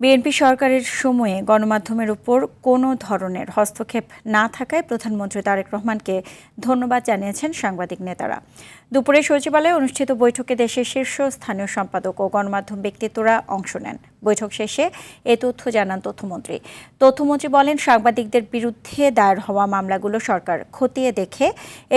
BNP সরকারের সময়ে গণমাধ্যমের উপর কোনো ধরনের হস্তক্ষেপ না থাকায় প্রধানমন্ত্রী তারেক রহমানকে ধন্যবাদ জানিয়েছেন সাংবাদিক নেতারা। দুপুরে সচিবালয়ে অনুষ্ঠিত বৈঠকে দেশের শীর্ষস্থানীয় সম্পাদক ও গণমাধ্যম ব্যক্তিত্বরা অংশ নেন। বৈঠক শেষে এ তথ্য জানান তথ্যমন্ত্রী। তথ্যমন্ত্রী বলেন, সাংবাদিকদের বিরুদ্ধে দায়ের হওয়া মামলাগুলো সরকার খতিয়ে দেখে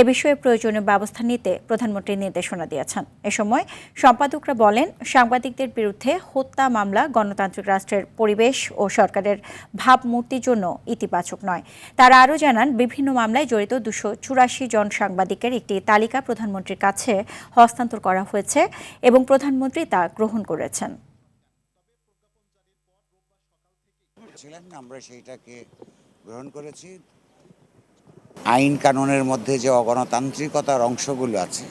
এ বিষয়ে প্রয়োজনীয় ব্যবস্থা নিতে প্রধানমন্ত্রী নির্দেশনা দিয়েছেন। এ সময় সম্পাদকরা বলেন, সাংবাদিকদের বিরুদ্ধে হত্যা মামলা গণতান্ত্রিক রাষ্ট্রের পরিবেশ ও সরকারের ভাবমূর্তির জন্য ইতিবাচক নয়। তারা আরও জানান, বিভিন্ন মামলায় জড়িত 284 জন সাংবাদিকের একটি তালিকা প্রধানমন্ত্রীর কাছে হস্তান্তর করা হয়েছে এবং প্রধানমন্ত্রী তা গ্রহণ করেছেন। আমরা সেইটাকে গ্রহণ করেছি। আইন কানুনের মধ্যে যে অগণতান্ত্রিকতার অংশগুলো আছে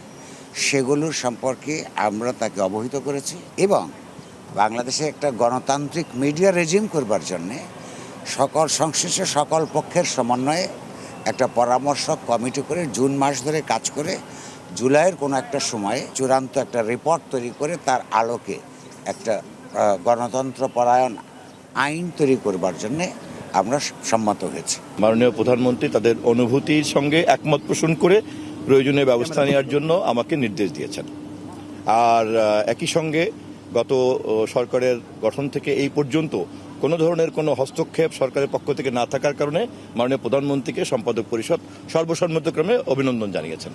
সেগুলোর সম্পর্কে আমরা তাকে অবহিত করেছি এবং বাংলাদেশে একটা গণতান্ত্রিক মিডিয়া রেজিম করবার জন্যে সকল সংশ্লিষ্ট সকল পক্ষের সমন্বয়ে একটা পরামর্শক কমিটি করে জুন মাস ধরে কাজ করে জুলাইয়ের কোনো একটা সময়ে চূড়ান্ত একটা রিপোর্ট তৈরি করে তার আলোকে একটা গণতন্ত্র পরায়ণ আইন তৈরি করবার জন্যে আমরা সম্মত হয়েছি। মাননীয় প্রধানমন্ত্রী তাদের অনুভূতির সঙ্গে একমত পোষণ করে প্রয়োজনীয় ব্যবস্থা নেওয়ার জন্য আমাকে নির্দেশ দিয়েছেন। আর একই সঙ্গে গত সরকারের গঠন থেকে এই পর্যন্ত কোনো ধরনের কোনো হস্তক্ষেপ সরকারের পক্ষ থেকে না থাকার কারণে মাননীয় প্রধানমন্ত্রীকে সম্পাদক পরিষদ সর্বসম্মতক্রমে অভিনন্দন জানিয়েছেন।